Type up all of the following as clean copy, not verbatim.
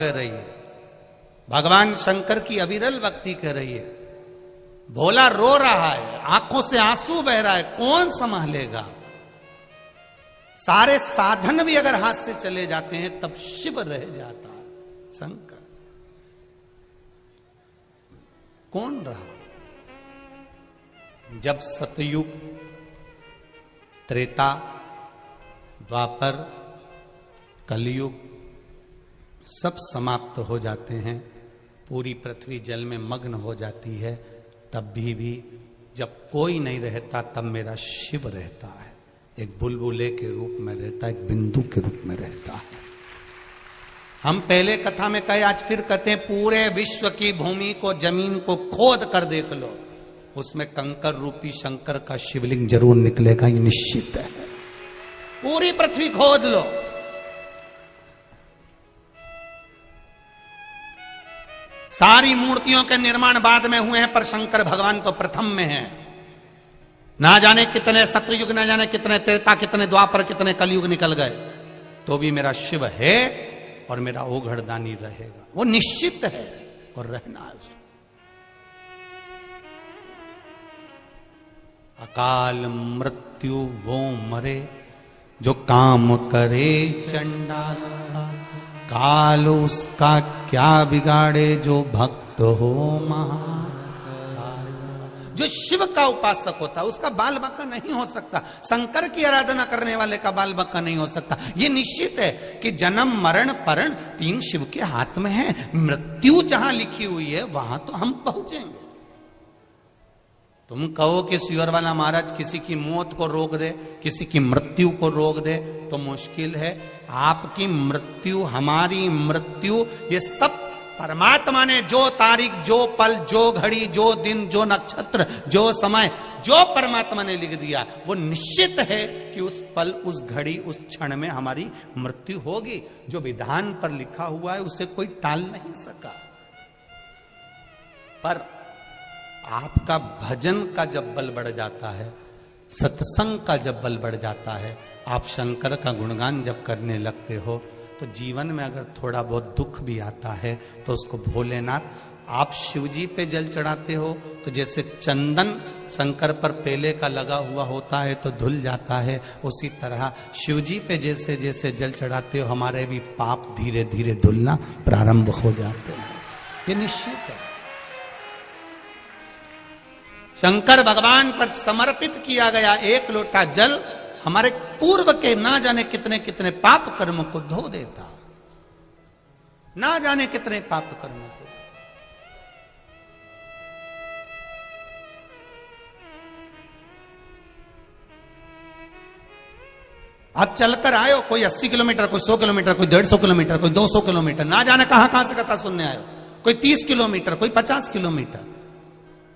कर रही है, भगवान शंकर की अविरल भक्ति कर रही है। भोला रो रहा है, आंखों से आंसू बह रहा है, कौन संभालेगा? सारे साधन भी अगर हाथ से चले जाते हैं तब शिव रह जाता है। शंकर कौन रहा? जब सतयुग, त्रेता, द्वापर, कलयुग सब समाप्त हो जाते हैं, पूरी पृथ्वी जल में मग्न हो जाती है, तब भी जब कोई नहीं रहता तब मेरा शिव रहता है। एक बुलबुले के रूप में रहता है, एक बिंदु के रूप में रहता है। हम पहले कथा में कहे, आज फिर कहते हैं, पूरे विश्व की भूमि को, जमीन को खोद कर देख लो, उसमें कंकर रूपी शंकर का शिवलिंग जरूर निकलेगा, ये निश्चित है। पूरी पृथ्वी खोद लो, सारी मूर्तियों के निर्माण बाद में हुए हैं, पर शंकर भगवान तो प्रथम में है। ना जाने कितने सतयुग, ना जाने कितने त्रेता, कितने द्वापर, कितने कलयुग निकल गए, तो भी मेरा शिव है और मेरा ओघड़दानी रहेगा, वो निश्चित है और रहना है उसको। अकाल मृत्यु वो मरे जो काम करे चंडाल का, काल उसका क्या बिगाड़े जो भक्त हो महाकाल। जो शिव का उपासक होता है उसका बाल बक्का नहीं हो सकता, शंकर की आराधना करने वाले का बाल बक्का नहीं हो सकता। ये निश्चित है कि जन्म मरण परण तीन शिव के हाथ में है। मृत्यु जहां लिखी हुई है वहां तो हम पहुंचेंगे। तुम कहो कि सुअर वाला महाराज किसी की मौत को रोक दे, किसी की मृत्यु को रोक दे, तो मुश्किल है। आपकी मृत्यु, हमारी मृत्यु, ये सब परमात्मा ने जो तारीख, जो पल, जो घड़ी, जो दिन, जो नक्षत्र, जो समय, जो परमात्मा ने लिख दिया, वो निश्चित है कि उस पल, उस घड़ी, उस क्षण में हमारी मृत्यु होगी। जो विधान पर लिखा हुआ है उसे कोई टाल नहीं सका। पर आपका भजन का जब बल बढ़ जाता है, सत्संग का जब बल बढ़ जाता है, आप शंकर का गुणगान जब करने लगते हो, तो जीवन में अगर थोड़ा बहुत दुख भी आता है तो उसको भोलेनाथ, आप शिवजी पे जल चढ़ाते हो तो जैसे चंदन शंकर पर पेले का लगा हुआ होता है तो धुल जाता है, उसी तरह शिवजी पे जैसे जैसे जल चढ़ाते हो हमारे भी पाप धीरे धीरे धुलना प्रारंभ हो जाते हैं। ये निश्चित है। शंकर भगवान पर समर्पित किया गया एक लोटा जल हमारे पूर्व के ना जाने कितने कितने पाप कर्म को धो देता, ना जाने कितने पाप कर्मों को। आप चलकर आए हो, कोई 80 किलोमीटर, कोई 100 किलोमीटर, कोई 150 किलोमीटर, कोई 200 किलोमीटर, ना जाने कहां से कथा सुनने आए हो, कोई 30 किलोमीटर, कोई 50 किलोमीटर।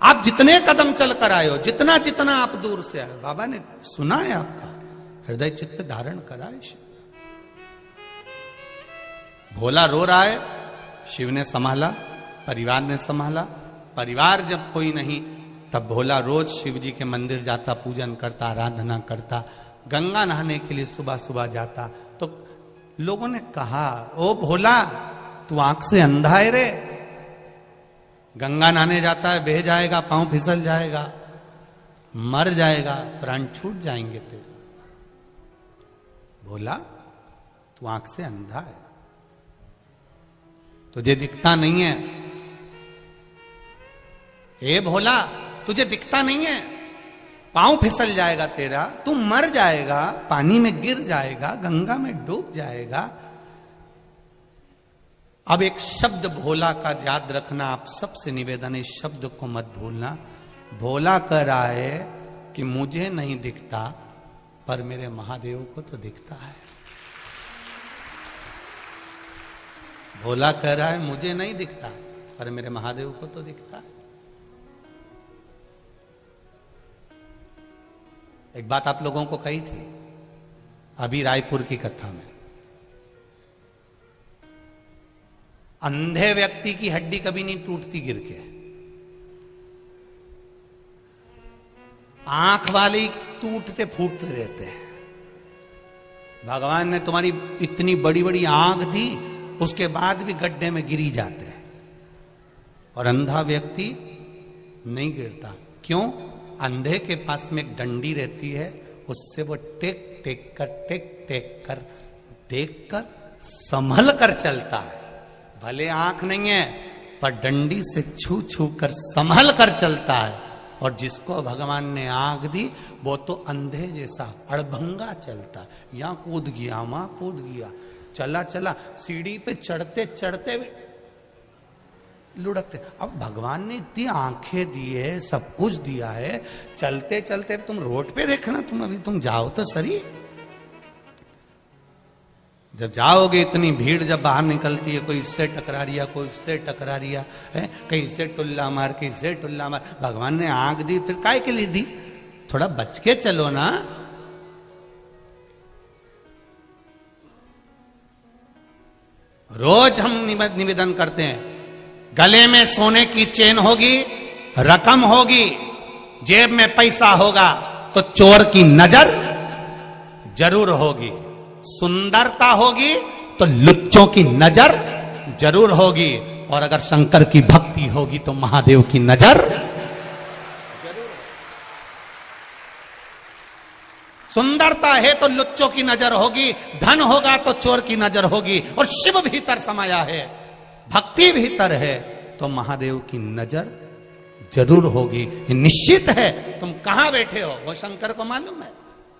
आप जितने कदम चलकर आए हो, जितना जितना आप दूर से आए हो, बाबा ने सुना है आपका, हृदय चित्त धारण करा है शिव। भोला रो रहा है, शिव ने संभाला, परिवार ने संभाला। परिवार जब कोई नहीं, तब भोला रोज शिव जी के मंदिर जाता, पूजन करता, आराधना करता, गंगा नहाने के लिए सुबह सुबह जाता। तो लोगों ने कहा, ओ भोला तू आंख से अंधा है रे, गंगा नहाने जाता है, बह जाएगा, पांव फिसल जाएगा, मर जाएगा, प्राण छूट जाएंगे तेरे। बोला तू आंख से अंधा है, तुझे दिखता नहीं है। ए भोला तुझे दिखता नहीं है, पांव फिसल जाएगा तेरा, तू मर जाएगा, पानी में गिर जाएगा, गंगा में डूब जाएगा। अब एक शब्द भोला का याद रखना, आप सबसे निवेदन है, इस शब्द को मत भूलना। भोला कह रहा है कि मुझे नहीं दिखता पर मेरे महादेव को तो दिखता है। भोला कह रहा है मुझे नहीं दिखता पर मेरे महादेव को तो दिखता है। एक बात आप लोगों को कही थी अभी रायपुर की कथा में, अंधे व्यक्ति की हड्डी कभी नहीं टूटती गिर के, आंख वाले टूटते फूटते रहते हैं। भगवान ने तुम्हारी इतनी बड़ी बड़ी आंख दी उसके बाद भी गड्ढे में गिरी जाते हैं, और अंधा व्यक्ति नहीं गिरता। क्यों? अंधे के पास में एक डंडी रहती है, उससे वो टेक टेक कर देख कर संभल कर चलता है। भले आंख नहीं है पर डंडी से छू छू कर संभल कर चलता है। और जिसको भगवान ने आंख दी वो तो अंधे जैसा अड़भंगा चलता, यहां कूद गया वहां कूद गया, चला चला सीढ़ी पे चढ़ते चढ़ते लुढ़कते। अब भगवान ने इतनी आंखें दी है, सब कुछ दिया है, चलते चलते तुम रोड पे देखना, तुम जाओ तो सही। जब जाओगे इतनी भीड़ जब बाहर निकलती है, कोई इससे टकरा रिया कोई इससे टकरा रिया है, कहीं से टुल्ला मार कहीं से टुल्ला मार। भगवान ने आंख दी फिर काय के लिए दी? थोड़ा बच के चलो ना। रोज हम निवेदन करते हैं, गले में सोने की चेन होगी, रकम होगी, जेब में पैसा होगा तो चोर की नजर जरूर होगी, सुंदरता होगी तो लुच्चों की नजर जरूर होगी, और अगर शंकर की भक्ति होगी तो महादेव की नजर जरूर। सुंदरता है तो लुच्चों की नजर होगी, धन होगा तो चोर की नजर होगी, और शिव भीतर समाया है, भक्ति भीतर है तो महादेव की नजर जरूर होगी। निश्चित है। तुम कहां बैठे हो वो शंकर को मालूम है।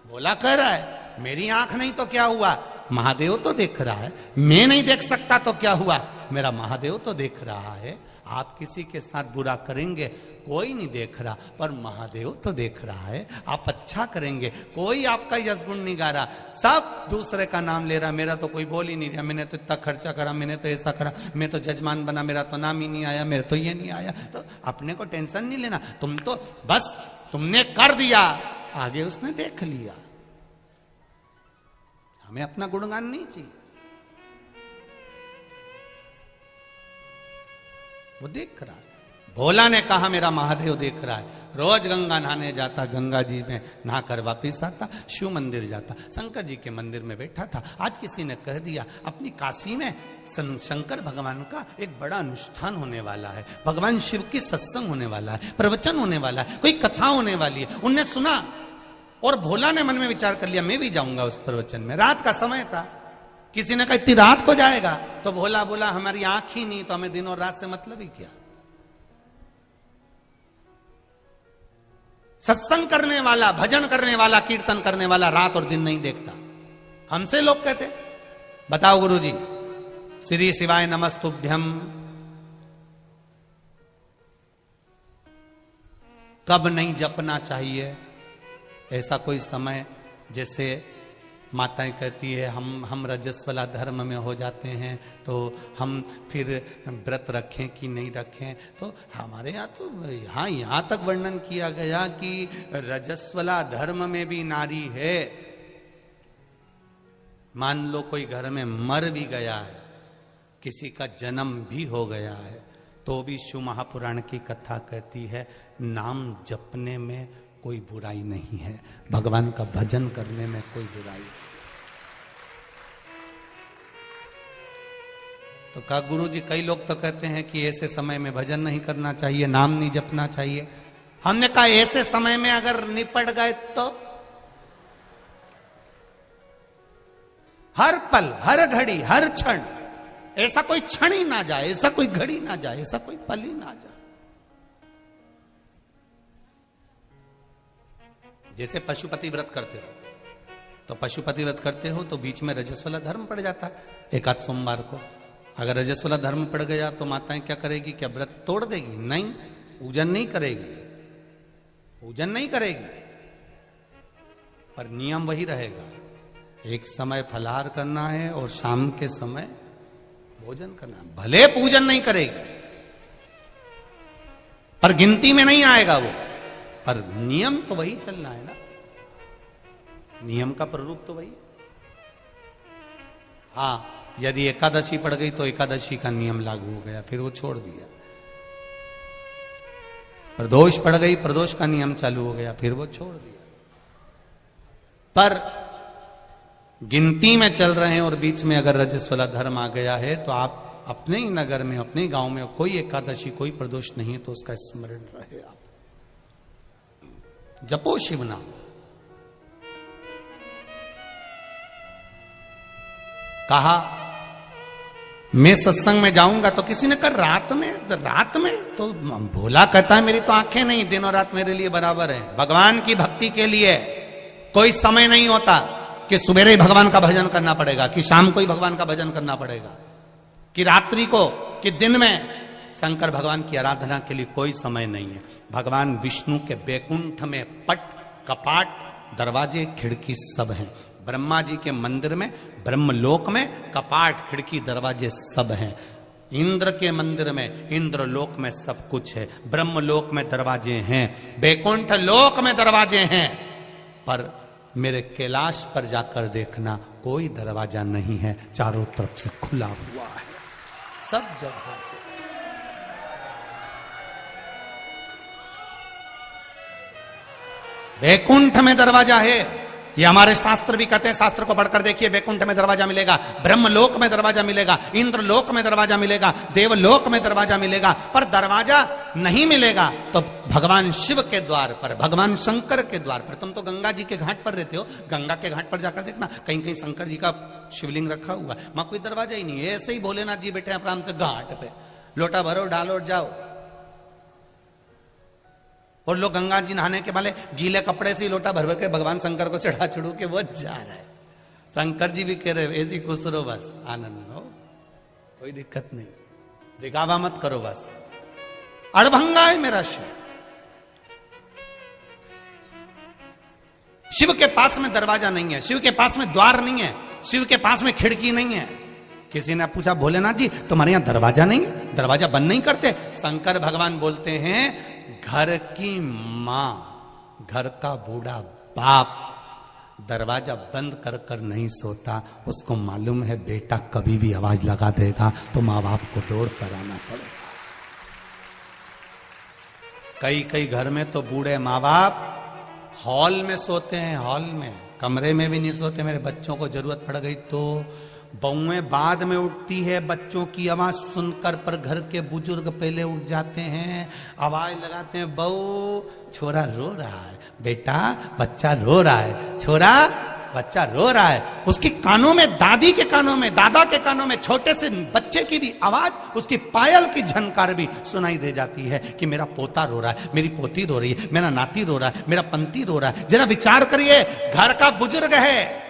भोला कह रहा है मेरी आंख नहीं तो क्या हुआ, महादेव तो देख रहा है। मैं नहीं देख सकता तो क्या हुआ, मेरा महादेव तो देख रहा है। आप किसी के साथ बुरा करेंगे कोई नहीं देख रहा, पर महादेव तो देख रहा है। आप अच्छा करेंगे कोई आपका यश गुण नहीं गा रहा, सब दूसरे का नाम ले रहा। मेरा तो कोई बोल ही नहीं रहा, मैंने तो इतना खर्चा करा, मैंने तो ऐसा करा, मैं तो जजमान बना, मेरा तो नाम ही नहीं आया, मेरा तो ये नहीं आया। तो अपने को टेंशन नहीं लेना, तुम तो बस तुमने कर दिया, आगे उसने देख लिया। हमें अपना गुणगान नहीं चाहिए, वो देख रहा है। भोला ने कहा मेरा महादेव देख रहा है। रोज गंगा नहाने जाता, गंगा जी में नहा कर वापिस आता, शिव मंदिर जाता, शंकर जी के मंदिर में बैठा था। आज किसी ने कह दिया अपनी काशी में शंकर भगवान का एक बड़ा अनुष्ठान होने वाला है, भगवान शिव की सत्संग होने वाला है, प्रवचन होने वाला है, कोई कथा होने वाली है। उनने सुना और भोला ने मन में विचार कर लिया मैं भी जाऊंगा उस प्रवचन में। रात का समय था, किसी ने कहा इतनी रात को जाएगा, तो भोला बोला हमारी आंख ही नहीं तो हमें दिन और रात से मतलब ही क्या। सत्संग करने वाला, भजन करने वाला, कीर्तन करने वाला रात और दिन नहीं देखता। हमसे लोग कहते बताओ गुरुजी, श्री शिवाय नमस्तुभ्यम कब नहीं जपना चाहिए? ऐसा कोई समय जैसे माताएं कहती है हम रजस्वला धर्म में हो जाते हैं तो हम फिर व्रत रखें कि नहीं रखें। तो हमारे यहाँ तो यहाँ तक वर्णन किया गया कि रजस्वला धर्म में भी नारी है। मान लो कोई घर में मर भी गया है, किसी का जन्म भी हो गया है, तो भी शिव महापुराण की कथा कहती है नाम जपने में कोई बुराई नहीं है, भगवान का भजन करने में कोई बुराई। तो कहा गुरुजी कई लोग तो कहते हैं कि ऐसे समय में भजन नहीं करना चाहिए, नाम नहीं जपना चाहिए। हमने कहा ऐसे समय में अगर निपट गए तो हर पल, हर घड़ी, हर क्षण, ऐसा कोई क्षण ही ना जाए, ऐसा कोई घड़ी ना जाए, ऐसा कोई पल ही ना जाए। जैसे पशुपति व्रत करते हो, तो पशुपति व्रत करते हो तो बीच में रजस्वला धर्म पड़ जाता है एकाध सोमवार को। अगर रजस्वला धर्म पड़ गया तो माताएं क्या करेगी? क्या व्रत तोड़ देगी? नहीं, पूजन नहीं करेगी, पूजन नहीं करेगी, पर नियम वही रहेगा। एक समय फलाहार करना है और शाम के समय भोजन करना है। भले पूजन नहीं करेगी पर गिनती में नहीं आएगा वो, पर नियम तो वही चलना है ना, नियम का प्ररूप तो वही। हाँ, यदि एकादशी पड़ गई तो एकादशी का नियम लागू हो गया, फिर वो छोड़ दिया। प्रदोष पड़ गई, प्रदोष का नियम चालू हो गया, फिर वो छोड़ दिया। पर गिनती में चल रहे हैं और बीच में अगर रजस्वला धर्म आ गया है तो आप अपने ही नगर में, अपने ही गांव में कोई एकादशी, कोई प्रदोष नहीं है तो उसका स्मरण रहे। आप जपो शिव नाम। कहा मैं सत्संग में जाऊंगा तो किसी ने कहा रात में तो भोला कहता है मेरी तो आंखें नहीं, दिन और रात मेरे लिए बराबर है। भगवान की भक्ति के लिए कोई समय नहीं होता कि सुबह ही भगवान का भजन करना पड़ेगा, कि शाम को ही भगवान का भजन करना पड़ेगा, कि रात्रि को, कि दिन में। शंकर भगवान की आराधना के लिए कोई समय नहीं है। भगवान विष्णु के बैकुंठ में पट, कपाट, दरवाजे, खिड़की सब हैं। ब्रह्मा जी के मंदिर में, ब्रह्मलोक में कपाट, खिड़की, दरवाजे सब हैं। इंद्र के मंदिर में, इंद्रलोक में सब कुछ है। ब्रह्मलोक में दरवाजे हैं, बैकुंठ लोक में दरवाजे हैं, पर मेरे कैलाश पर जाकर देखना कोई दरवाजा नहीं है, चारों तरफ से खुला हुआ है, सब जगह से। बैकुंठ में दरवाजा है, ये हमारे शास्त्र भी कहते हैं। शास्त्र को पढ़कर देखिए, बैकुंठ में दरवाजा मिलेगा, ब्रह्मलोक में दरवाजा मिलेगा, इंद्रलोक में दरवाजा मिलेगा, देवलोक में दरवाजा मिलेगा, पर दरवाजा नहीं मिलेगा तो भगवान शिव के द्वार पर, भगवान शंकर के द्वार पर। तुम तो गंगा जी के घाट पर रहते हो, गंगा के घाट पर जाकर देखना, कहीं कहीं शंकर जी का शिवलिंग रखा हुआ, वहां कोई दरवाजा ही नहीं है। ऐसे ही भोलेनाथ जी बैठे आराम से घाट पे, लोटा भरो, डालो और जाओ। और लोग गंगा जी नहाने के वाले गीले कपड़े से लोटा भर भर के भगवान शंकर को चढ़ा चढ़ू के वो जा रहा है। शंकर जी भी कह रहे ऐसी खुश रहो, बस आनंद हो, कोई दिक्कत नहीं, दिखावा मत करो, बस अड़भंगा है मेरा शिव। शिव के पास में दरवाजा नहीं है, शिव के पास में द्वार नहीं है, शिव के पास में खिड़की नहीं है। किसी ने पूछा भोलेनाथ जी तुम्हारे यहां दरवाजा नहीं है, दरवाजा बंद नहीं करते? शंकर भगवान बोलते हैं घर की मां, घर का बूढ़ा बाप दरवाजा बंद कर कर नहीं सोता, उसको मालूम है बेटा कभी भी आवाज लगा देगा तो मां बाप को दौड़ कर आना पड़ेगा। कई कई घर में तो बूढ़े माँ बाप हॉल में सोते हैं, हॉल में, कमरे में भी नहीं सोते। मेरे बच्चों को जरूरत पड़ गई तो बहुएं बाद में उठती है बच्चों की आवाज सुनकर, पर घर के बुजुर्ग पहले उठ जाते हैं, आवाज लगाते हैं, बहू छोरा रो रहा है, बेटा बच्चा रो रहा है, छोरा बच्चा रो रहा है। उसकी कानों में, दादी के कानों में, दादा के कानों में छोटे से बच्चे की भी आवाज, उसकी पायल की झनकार भी सुनाई दे जाती है कि मेरा पोता रो रहा है, मेरी पोती रो रही है, मेरा नाती रो रहा है, मेरा पंती रो रहा है। जरा विचार करिए, घर का बुजुर्ग है,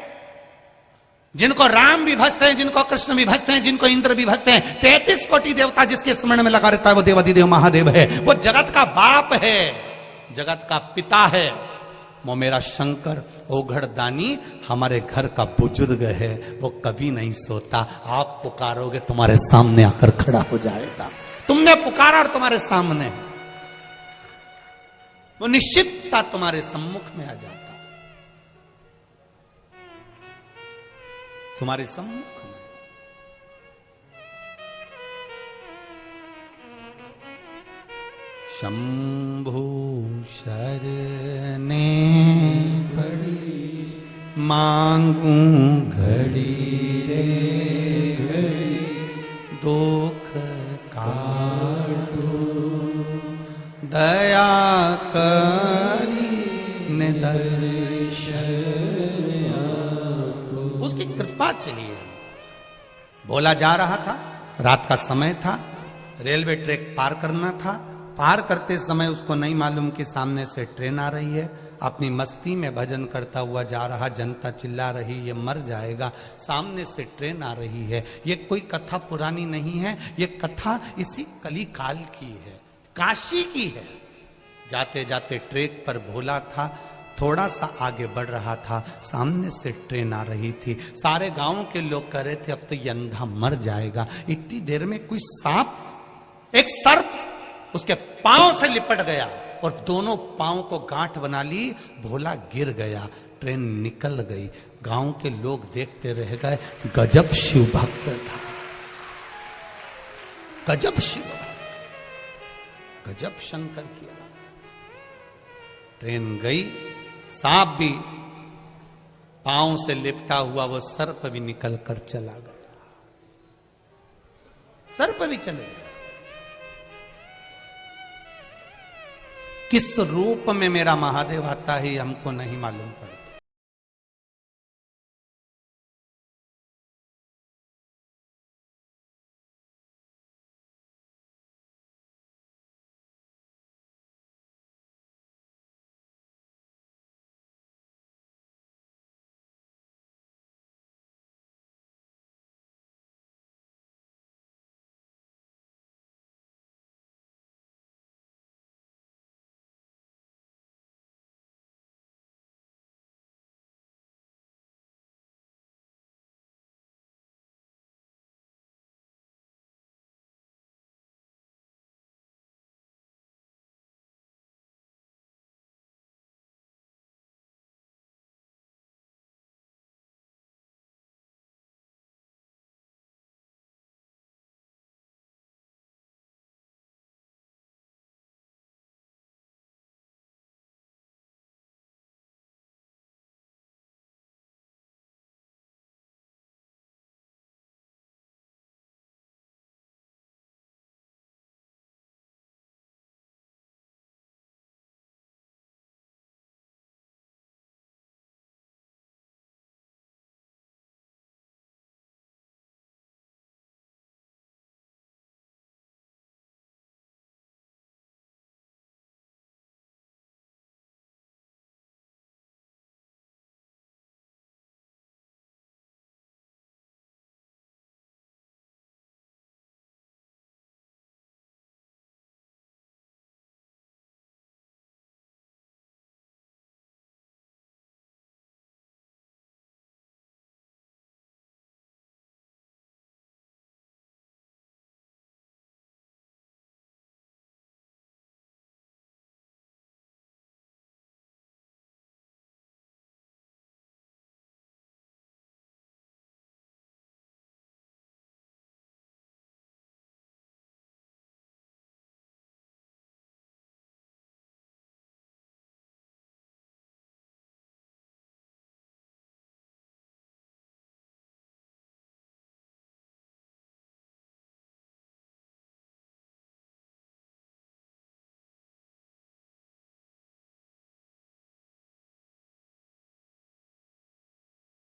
जिनको राम भी भजते हैं, जिनको कृष्ण भी भजते हैं, जिनको इंद्र भी भजते हैं, 33 कोटि देवता जिसके स्मरण में लगा रहता है वो देवाधिदेव महादेव है, वो जगत का बाप है, जगत का पिता है। वो मेरा शंकर ओघड़ दानी हमारे घर का बुजुर्ग है, वो कभी नहीं सोता। आप पुकारोगे तुम्हारे सामने आकर खड़ा हो जाएगा। तुमने पुकारा और तुम्हारे सामने, वो निश्चितता तुम्हारे सम्मुख में आ जाता, तुम्हारे सम्मुख में। शंभु शरणे पड़ी, मांगू घड़ी रे घड़ी, दुख काटो दया करी ने दर्शन, उसकी कृपा चाहिए। बोला जा रहा था, रात का समय था, रेलवे ट्रैक पार करना था। पार करते समय उसको नहीं मालूम कि सामने से ट्रेन आ रही है। अपनी मस्ती में भजन करता हुआ जा रहा, जनता चिल्ला रही ये मर जाएगा, सामने से ट्रेन आ रही है। ये कोई कथा पुरानी नहीं है, ये कथा इसी कली काल की है, काशी की है। जाते जाते ट्रैक पर भोला था, थोड़ा सा आगे बढ़ रहा था, सामने से ट्रेन आ रही थी। सारे गांव के लोग कह रहे थे अब तो ये अंधा मर जाएगा। इतनी देर में कोई सांप, एक सर्प उसके पांव से लिपट गया और दोनों पांव को गांठ बना ली। भोला गिर गया, ट्रेन निकल गई। गांव के लोग देखते रह गए। गजब शिव भक्त था, गजब शिव, गजब शंकर की आवाज। ट्रेन गई, सांप भी पांव से लिपटा हुआ वो सर्प भी निकल कर चला गया, सर्प भी चले गया। किस रूप में मेरा महादेव आता है हमको नहीं मालूम पड़ता।